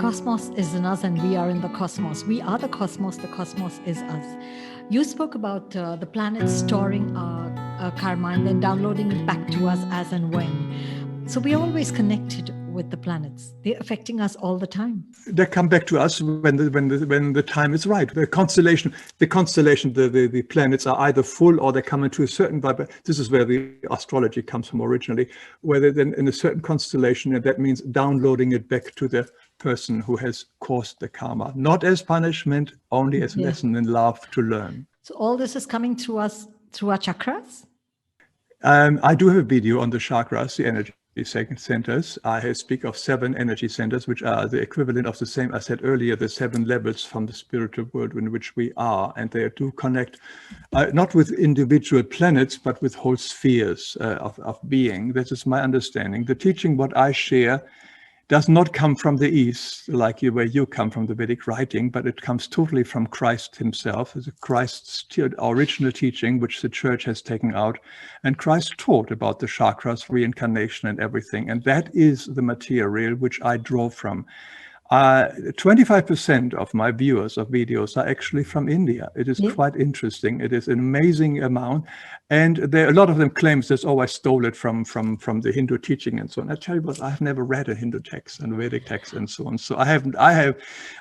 cosmos is in us and we are in the cosmos. We are the cosmos is us. You spoke about the planets storing our karma and then downloading it back to us as and when. So we're always connected with the planets. They're affecting us all the time. They come back to us when the time is right. The planets are either full or they come into a certain vibe. This is where the astrology comes from originally, where they're then in a certain constellation, and that means downloading it back to the person who has caused the karma, not as punishment, only as lesson in love to learn. So all this is coming through us, through our chakras? I do have a video on the chakras, the energy centers. I speak of 7 energy centers, which are the equivalent of the same, I said earlier, the 7 levels from the spiritual world in which we are. And they do connect, not with individual planets, but with whole spheres of being. This is my understanding. The teaching, what I share, does not come from the East, like where you come from, the Vedic writing, but it comes totally from Christ himself. It's Christ's original teaching, which the church has taken out. And Christ taught about the chakras, reincarnation and everything. And that is the material which I draw from. 25% of my viewers of videos are actually from India. It is quite interesting. It is an amazing amount. And there, a lot of them claims that, I stole it from the Hindu teaching and so on. I tell you what, I've never read a Hindu text and Vedic text and so on. So I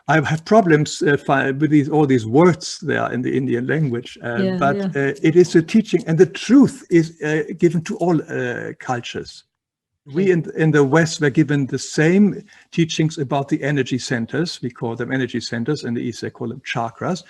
have problems with all these words there in the Indian language. It is a teaching, and the truth is given to all cultures. We in the West were given the same teachings about the energy centers. We call them energy centers. In the East, they call them chakras.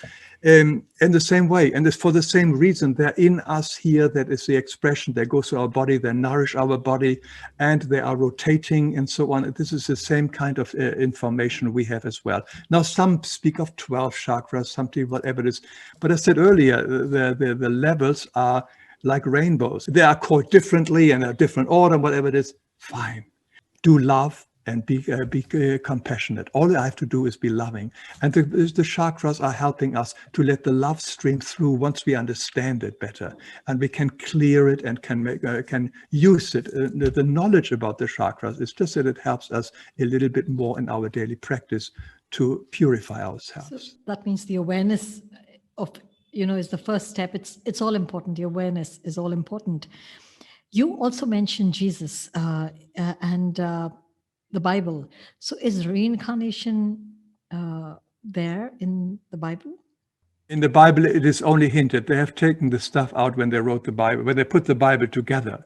In the same way, and it's for the same reason. They're in us here. That is the expression. They go through our body. They nourish our body, and they are rotating and so on. This is the same kind of information we have as well. Now, some speak of 12 chakras, something, whatever it is. But I said earlier, the levels are like rainbows. They are called differently and a different order, whatever it is. Fine. Do love and be compassionate. All I have to do is be loving. And the chakras are helping us to let the love stream through once we understand it better. And we can clear it and can use it. The knowledge about the chakras is just that it helps us a little bit more in our daily practice to purify ourselves. So that means the awareness of, is the first step. It's all important. The awareness is all important. You also mentioned Jesus and the Bible. So is reincarnation there in the Bible? In the Bible, it is only hinted. They have taken the stuff out when they wrote the Bible, when they put the Bible together.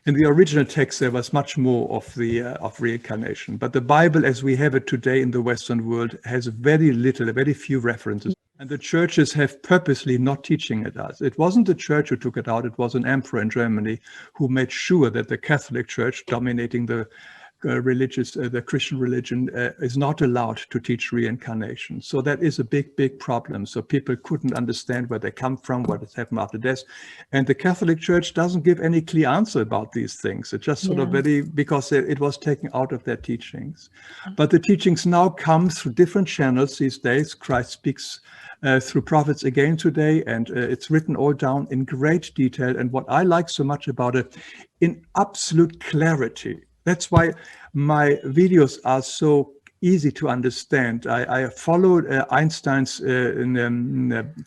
In the original text, there was much more of reincarnation. But the Bible, as we have it today in the Western world, has very few references. And the churches have purposely not teaching it us. It wasn't the church who took it out. It was an emperor in Germany who made sure that the Catholic Church, dominating the Christian religion, is not allowed to teach reincarnation. So that is a big problem. So people couldn't understand where they come from, what has happened after death. And the Catholic Church doesn't give any clear answer about these things. It just sort of because it was taken out of their teachings. But the teachings now come through different channels these days. Christ speaks through prophets again today, and it's written all down in great detail. And what I like so much about it, in absolute clarity. That's why my videos are so easy to understand. I followed Einstein's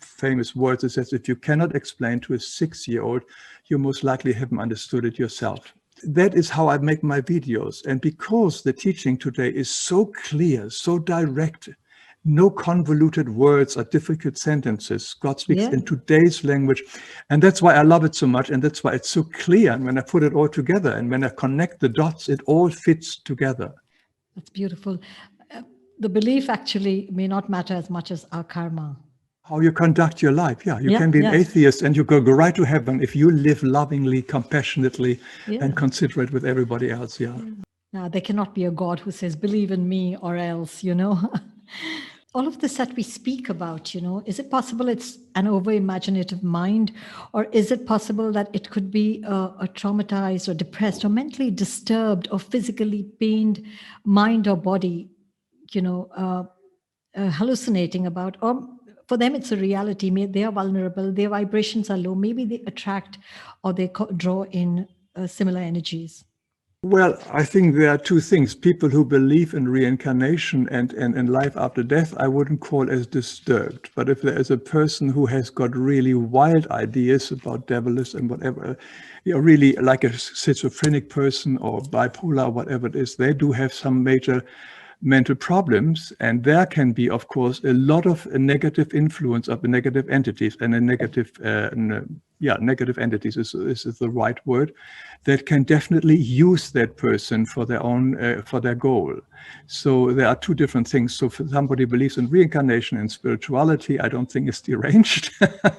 famous words. It says, if you cannot explain to a 6-year-old, you most likely haven't understood it yourself. That is how I make my videos. And because the teaching today is so clear, so direct, no convoluted words or difficult sentences. God speaks in today's language. And that's why I love it so much. And that's why it's so clear. And when I put it all together and when I connect the dots, it all fits together. That's beautiful. The belief actually may not matter as much as our karma. How you conduct your life. You can be an atheist and you go right to heaven if you live lovingly, compassionately, and considerate with everybody else. Now, there cannot be a God who says, believe in me or else, All of this that we speak about, is it possible it's an over-imaginative mind, or is it possible that it could be a traumatized or depressed or mentally disturbed or physically pained mind or body, hallucinating about, or for them it's a reality. They are vulnerable, their vibrations are low, maybe they attract or they draw in similar energies. Well, I think there are two things. People who believe in reincarnation and life after death, I wouldn't call as disturbed. But if there is a person who has got really wild ideas about devilish and whatever, really like a schizophrenic person or bipolar, or whatever it is, they do have some major mental problems, and there can be, of course, a lot of negative influence of the negative entities, and a negative negative entities is the right word, that can definitely use that person for their own for their goal. So there are two different things. So for somebody who believes in reincarnation and spirituality, I don't think is deranged.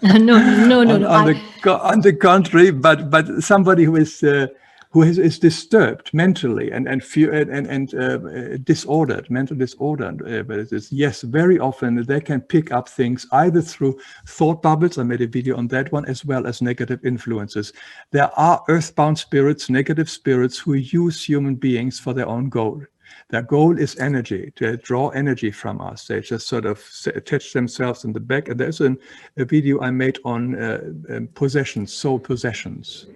No, no, no, no. On the contrary, but somebody who is disturbed mentally and fear and disordered, mental disorder. But it is, yes, very often they can pick up things either through thought bubbles. I made a video on that one, as well as negative influences. There are earthbound spirits, negative spirits, who use human beings for their own goal. Their goal is energy, to draw energy from us. They just sort of attach themselves in the back. And there's a video I made on possessions, soul possessions.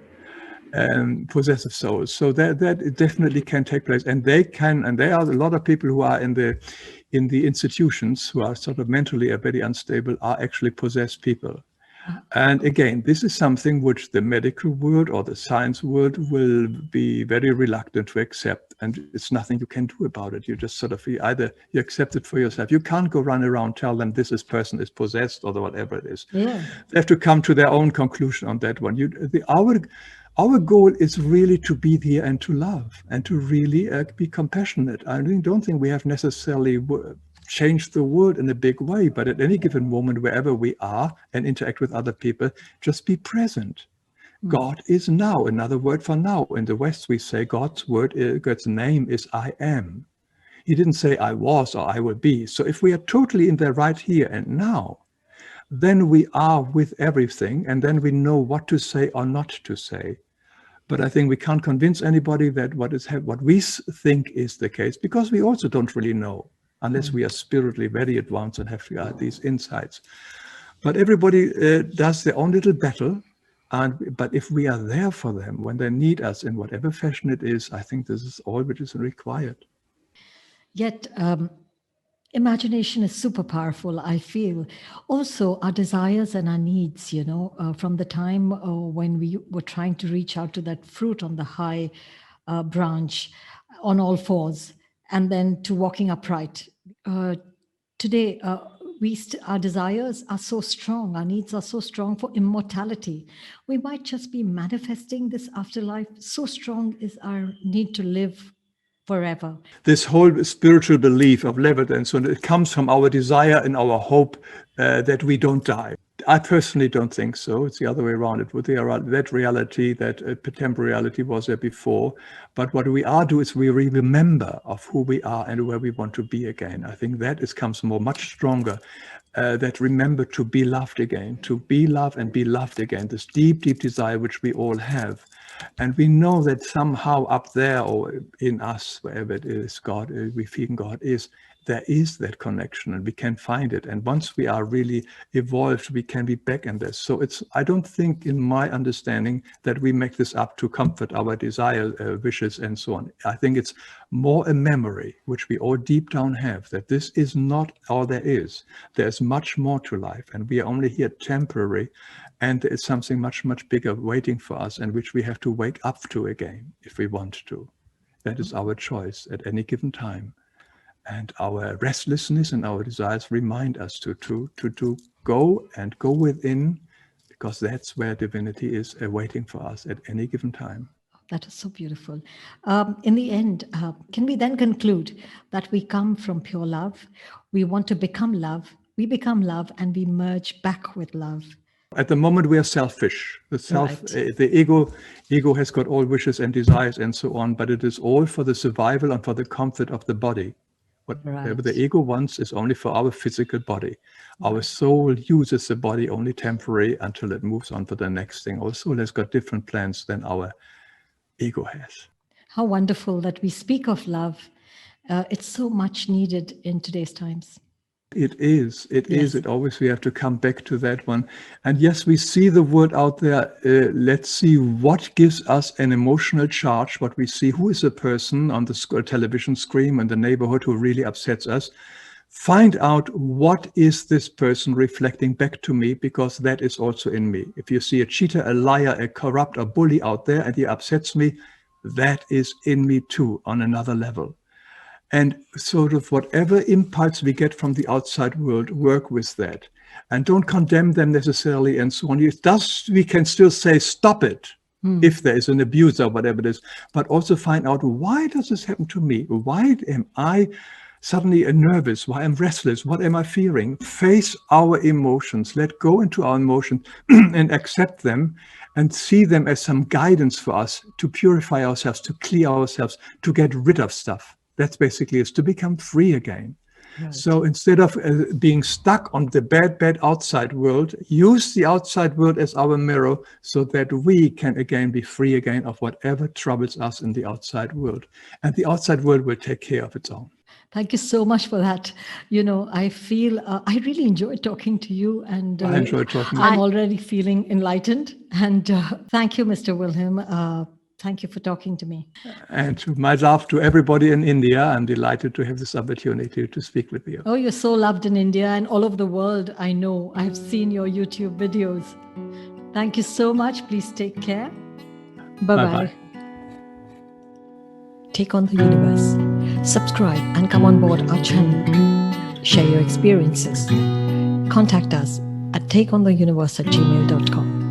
Possessive souls. So that definitely can take place, and there are a lot of people who are in the institutions who are sort of mentally very unstable, are actually possessed people. And again, this is something which the medical world or the science world will be very reluctant to accept, and it's nothing you can do about it. You just sort of either you accept it for yourself. You can't go run around tell them this person is possessed or whatever it is. Yeah. They have to come to their own conclusion on that one. Our goal is really to be there and to love and to really be compassionate. I really don't think we have necessarily changed the world in a big way, but at any given moment, wherever we are and interact with other people, just be present. God is now, another word for now. In the West, we say God's name is I am. He didn't say I was or I will be. So if we are totally in the right here and now, then we are with everything, and then we know what to say or not to say. But I think we can't convince anybody that what we think is the case, because we also don't really know, unless we are spiritually very advanced and have these insights. But everybody does their own little battle. But if we are there for them when they need us in whatever fashion it is, I think this is all which is required. Yet, imagination is super powerful, I feel. Also, our desires and our needs, from the time when we were trying to reach out to that fruit on the high branch on all fours, and then to walking upright. Today, our desires are so strong, our needs are so strong for immortality. We might just be manifesting this afterlife. So strong is our need to live forever. This whole spiritual belief of Leviathan, so it comes from our desire and our hope that we don't die. I personally don't think so. It's the other way around. That reality, that temporary reality was there before. But what we do is we remember of who we are and where we want to be again. I think that comes much stronger. That remember to be loved again, to be loved and be loved again. This deep, deep desire which we all have. And we know that somehow up there or in us, wherever it is, God, we feel God is, there is that connection and we can find it. And once we are really evolved, we can be back in this. So I don't think in my understanding that we make this up to comfort our desire, wishes and so on. I think it's more a memory, which we all deep down have, that this is not all there is. There's much more to life and we are only here temporary. And there is something much, much bigger waiting for us and which we have to wake up to again if we want to. That is our choice at any given time. And our restlessness and our desires remind us to go within, because that's where divinity is waiting for us at any given time. That is so beautiful. In the end, can we then conclude that we come from pure love? We want to become love. We become love and we merge back with love. At the moment, we are selfish. The ego has got all wishes and desires and so on, but it is all for the survival and for the comfort of the body. Whatever the ego wants is only for our physical body. Our soul uses the body only temporary until it moves on to the next thing. Our soul has got different plans than our ego has. How wonderful that we speak of love. It's so much needed in today's times. It is. It always, we have to come back to that one. And yes, we see the word out there. Let's see what gives us an emotional charge, what we see, who is a person on the television screen in the neighborhood who really upsets us. Find out what is this person reflecting back to me, because that is also in me. If you see a cheater, a liar, a corrupt, a bully out there and he upsets me, that is in me too on another level. And sort of whatever impulse we get from the outside world, work with that. And don't condemn them necessarily and so on. We can still say, stop it, if there is an abuse or whatever it is. But also find out, why does this happen to me? Why am I suddenly nervous? Why am I restless? What am I fearing? Face our emotions. Let go into our emotions and accept them and see them as some guidance for us to purify ourselves, to clear ourselves, to get rid of stuff. That's basically is to become free again. Right. So instead of being stuck on the bad outside world, use the outside world as our mirror so that we can again be free again of whatever troubles us in the outside world. And the outside world will take care of its own. Thank you so much for that. I feel I really enjoyed talking to you, and I enjoyed talking. I'm already feeling enlightened. And thank you, Mr. Wilhelm. Thank you for talking to me. And to my love to everybody in India. I'm delighted to have this opportunity to speak with you. Oh, you're so loved in India and all over the world. I know. I've seen your YouTube videos. Thank you so much. Please take care. Bye-bye. Take on the universe. Subscribe and come on board our channel. Share your experiences. Contact us at takeontheuniverse@gmail.com.